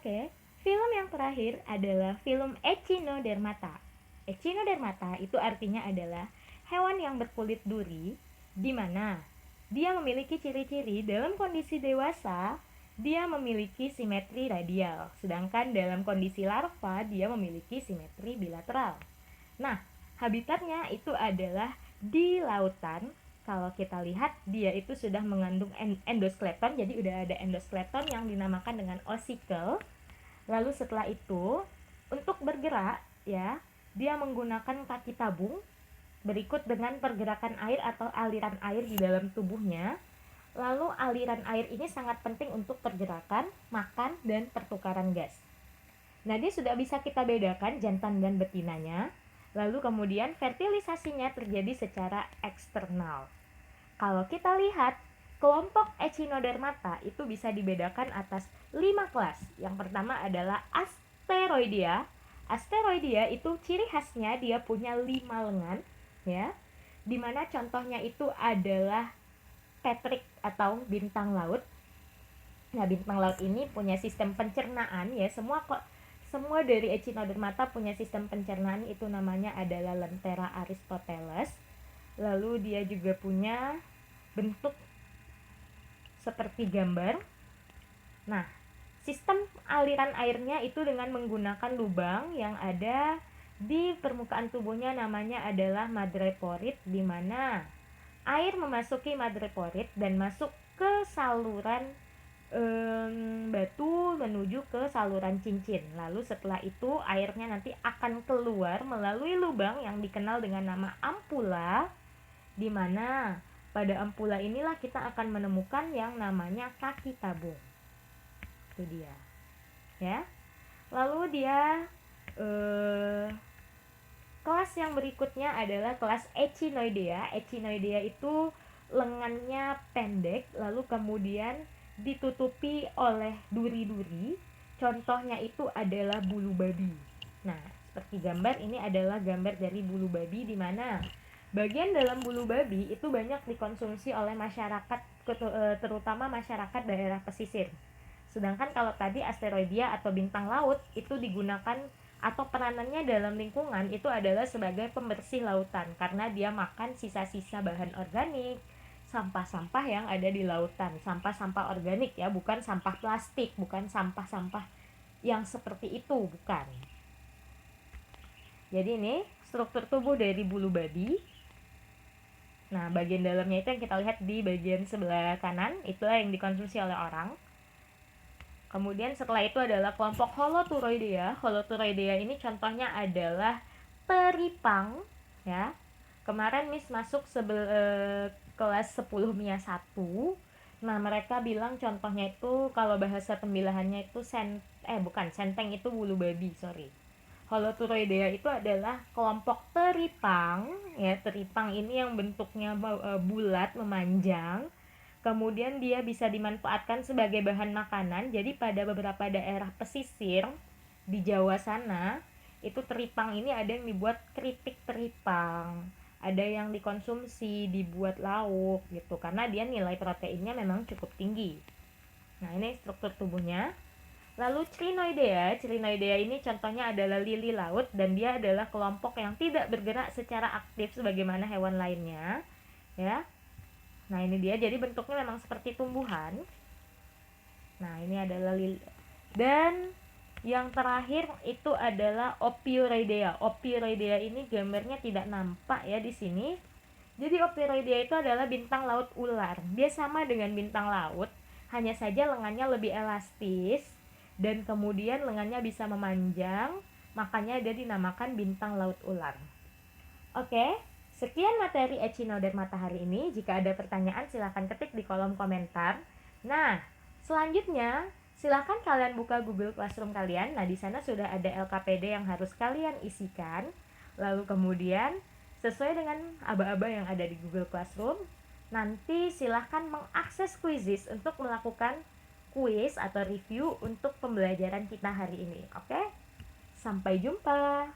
Oke, film yang terakhir adalah film Echinodermata. Echinodermata itu artinya adalah hewan yang berkulit duri, di mana dia memiliki ciri-ciri dalam kondisi dewasa, dia memiliki simetri radial, sedangkan dalam kondisi larva dia memiliki simetri bilateral. Nah, habitatnya itu adalah di lautan. Kalau kita lihat dia itu sudah mengandung endoskeleton, jadi udah ada endoskeleton yang dinamakan dengan ossicle. Lalu setelah itu untuk bergerak ya, dia menggunakan kaki tabung berikut dengan pergerakan air atau aliran air di dalam tubuhnya. Lalu aliran air ini sangat penting untuk pergerakan, makan, dan pertukaran gas. Nah, dia sudah bisa kita bedakan jantan dan betinanya. Lalu kemudian fertilisasinya terjadi secara eksternal. Kalau kita lihat, kelompok Echinodermata itu bisa dibedakan atas 5 kelas. Yang pertama adalah Asteroidea. Asteroidea itu ciri khasnya dia punya 5 lengan, ya. Dimana contohnya itu adalah Patrick atau bintang laut. Nah, bintang laut ini punya sistem pencernaan ya, semua dari Echinodermata punya sistem pencernaan, itu namanya adalah Lentera Aristoteles. Lalu dia juga punya bentuk seperti gambar. Nah, sistem aliran airnya itu dengan menggunakan lubang yang ada di permukaan tubuhnya, namanya adalah madreporit, di mana air memasuki madreporit dan masuk ke saluran batu menuju ke saluran cincin. Lalu setelah itu airnya nanti akan keluar melalui lubang yang dikenal dengan nama ampula, di mana pada ampula inilah kita akan menemukan yang namanya kaki tabung. Itu dia. Ya. Lalu dia kelas yang berikutnya adalah kelas Echinoidea. Echinoidea itu lengannya pendek, lalu kemudian ditutupi oleh duri-duri. Contohnya itu adalah bulu babi. Nah, seperti gambar ini adalah gambar dari bulu babi, di mana bagian dalam bulu babi itu banyak dikonsumsi oleh masyarakat, terutama masyarakat daerah pesisir. Sedangkan kalau tadi asteroidea atau bintang laut itu digunakan atau peranannya dalam lingkungan itu adalah sebagai pembersih lautan, karena dia makan sisa-sisa bahan organik, sampah-sampah yang ada di lautan, sampah-sampah organik ya, bukan sampah plastik, bukan sampah-sampah yang seperti itu, bukan. Jadi ini struktur tubuh dari bulu babi. Nah, bagian dalamnya itu yang kita lihat di bagian sebelah kanan, itulah yang dikonsumsi oleh orang. Kemudian setelah itu adalah kelompok Holoturoidea. Holoturoidea ini contohnya adalah teripang, ya. Kemarin Miss masuk kelas 10 MIA 1. Nah, mereka bilang contohnya itu kalau bahasa pembilahannya itu senteng itu bulu babi, sorry. Holoturoidea itu adalah kelompok teripang, ya. Teripang ini yang bentuknya bulat memanjang. Kemudian dia bisa dimanfaatkan sebagai bahan makanan. Jadi pada beberapa daerah pesisir di Jawa sana, itu teripang ini ada yang dibuat keripik teripang, ada yang dikonsumsi dibuat lauk gitu, karena dia nilai proteinnya memang cukup tinggi. Nah, ini struktur tubuhnya. Lalu Crinoidea ini contohnya adalah lili laut, dan dia adalah kelompok yang tidak bergerak secara aktif sebagaimana hewan lainnya, ya. Nah, ini dia, jadi bentuknya memang seperti tumbuhan. Nah, ini adalah lili. Dan yang terakhir itu adalah Ophiuroidea. Ophiuroidea ini gambarnya tidak nampak ya di sini. Jadi Ophiuroidea itu adalah bintang laut ular. Dia sama dengan bintang laut, hanya saja lengannya lebih elastis dan kemudian lengannya bisa memanjang, makanya dia dinamakan bintang laut ular. Oke, sekian materi Echinodermata hari ini. Jika ada pertanyaan silahkan ketik di kolom komentar. Nah, selanjutnya silahkan kalian buka Google Classroom kalian. Nah, di sana sudah ada LKPD yang harus kalian isikan. Lalu kemudian sesuai dengan aba-aba yang ada di Google Classroom, nanti silahkan mengakses Quizizz untuk melakukan kuis atau review untuk pembelajaran kita hari ini. Oke? Sampai jumpa.